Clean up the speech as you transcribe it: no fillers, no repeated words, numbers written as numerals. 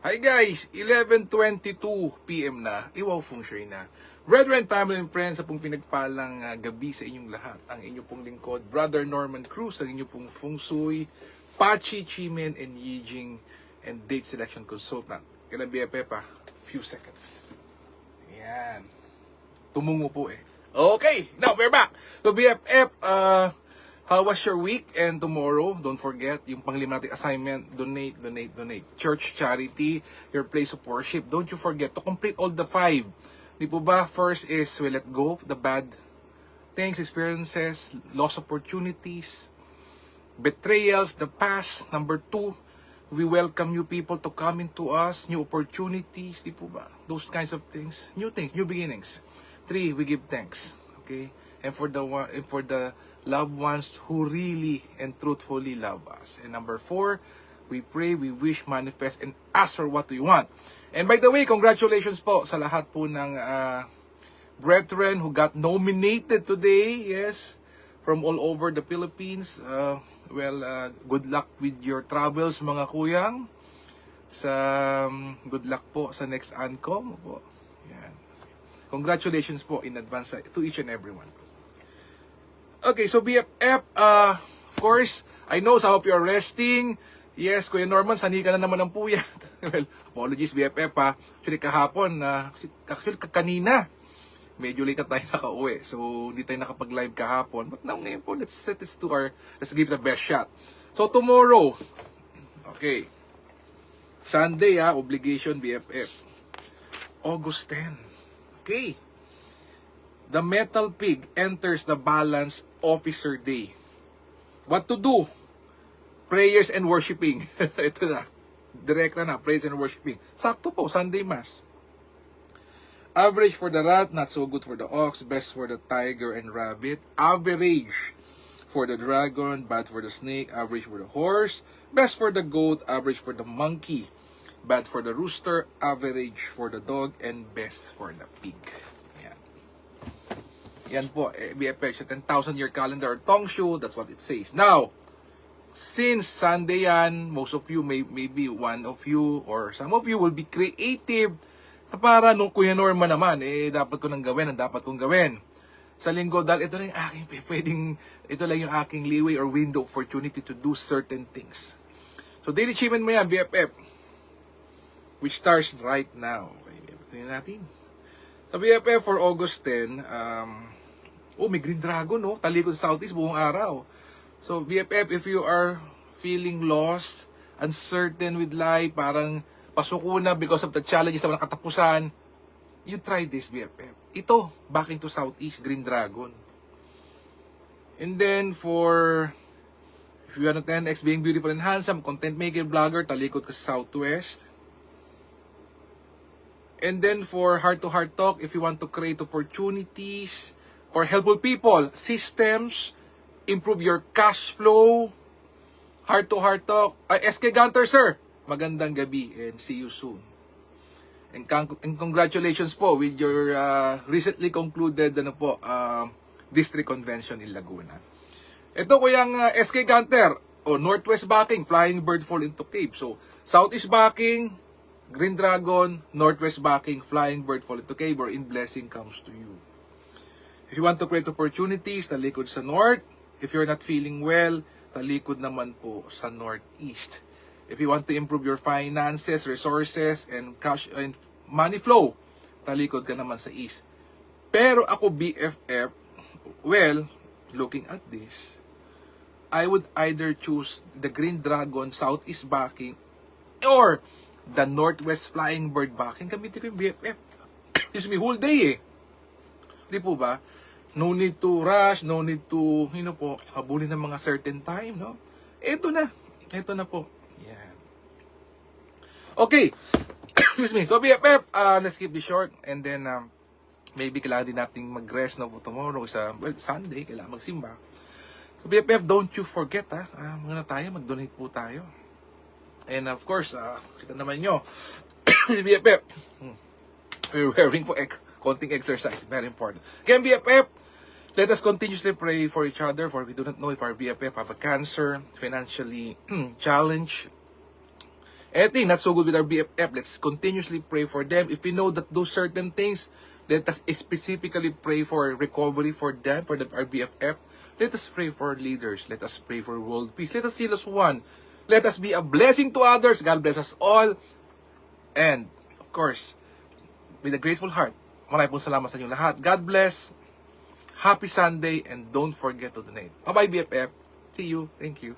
Hi guys, 11:22 PM na, Iwaw Feng Shui na. Brethren, family and friends, sa pong pinagpalang gabi sa inyong lahat. Ang inyong pong lingkod, Brother Norman Cruz, ang inyong pong Feng Shui, Pachi, Chimen, and Yijing, and Date Selection Consultant. Kailan BFF pa? Few seconds. Ayan. Tumungo po eh. Okay, now we're back. So BFF, how was your week? And tomorrow, don't forget, yung panglima nating assignment, donate. Church charity, your place of worship. Don't you forget to complete all the 5. Di po ba? First is we let go the bad things, experiences, lost opportunities, betrayals, the past. Number 2, we welcome new people to come into us, new opportunities. Di po ba? Those kinds of things. New things, new beginnings. 3, we give thanks. Okay? And for the loved ones who really and truthfully love us. And number 4, we pray, we wish, manifest, and ask for what we want. And by the way, congratulations po sa lahat po ng brethren who got nominated today. Yes, from all over the Philippines. Good luck with your travels, mga kuyang. Good luck po sa next ANCOM po. Yan. Congratulations po in advance to each and everyone. Okay, so BFF, of course, I know some of you are resting. Yes, Kuya Norman, sanhi ka na naman ng puyat. Well, apologies BFF ha. Actually kahapon, kanina, medyo late na tayo nakauwi. So, hindi tayo nakapag-live kahapon. But now, ngayon po, let's give it the best shot. So, tomorrow, okay, Sunday obligation BFF. August 10. Okay. The Metal Pig enters the Balance Officer Day. What to do? Prayers and worshiping. Ito na. Direkta na. Prayers and worshiping. Sakto po. Sunday Mass. Average for the rat. Not so good for the ox. Best for the tiger and rabbit. Average for the dragon. Bad for the snake. Average for the horse. Best for the goat. Average for the monkey. Bad for the rooster. Average for the dog. And best for the pig. Yan po, BFF sa 10,000 year calendar or Tongshu, that's what it says. Now, since Sunday yan, most of you, maybe one of you or some of you will be creative na para nung Kuya Norman naman, dapat ko nang gawin, ang dapat kong gawin. Sa linggo, dahil ito lang yung aking ito lang yung aking leeway or window opportunity to do certain things. So, daily achievement mo yan, BFF, which starts right now. Okay, tingnan natin. Sa BFF for August 10, may Green Dragon, talikod sa Southeast buong araw. So, BFF, if you are feeling lost, uncertain with life, parang pasuko na because of the challenges na katapusan, you try this, BFF. Ito, back into Southeast, Green Dragon. And then, if you want to 10x, being beautiful and handsome, content maker, vlogger, talikod ka sa Southwest. And then, for heart-to-heart talk, if you want to create opportunities, or helpful people, systems, improve your cash flow, heart-to-heart talk. SK Gunter, sir, magandang gabi and see you soon. And congratulations po with your recently concluded district convention in Laguna. Ito ko yung SK Gunter, Northwest backing, flying bird fall into cave. So, Southeast backing, Green Dragon, Northwest backing, flying bird fall into cave, or in blessing comes to you. If you want to create opportunities, talikod sa North. If you're not feeling well, talikod naman po sa Northeast. If you want to improve your finances, resources, and cash and money flow, talikod ka naman sa East. Pero ako BFF, well, looking at this, I would either choose the Green Dragon Southeast backing or the Northwest Flying Bird backing. Gamitin ko yung BFF. Excuse me, whole day Di po ba? No need to rush, no need to, habulin ng mga certain time, no? Ito na po. Yan. Okay. Excuse me. So, BFF, let's keep this short. And then, maybe kailangan din nating mag-rest tomorrow Sunday, kailangan magsimba. So, BFF, don't you forget, mag-donate po tayo. And of course, kita naman nyo, BFF, we're wearing po konting exercise, very important. Again, BFF, let us continuously pray for each other, for we do not know if our BFF have a cancer, financially challenged, Anything not so good with our BFF, let's continuously pray for them. If we know that those certain things, let us specifically pray for recovery for them, for our BFF. Let us pray for leaders. Let us pray for world peace. Let us seal as one. Let us be a blessing to others. God bless us all. And, of course, with a grateful heart, maraming pong salamat sa inyo lahat. God bless. Happy Sunday, and don't forget to donate. Bye-bye, BFF. See you. Thank you.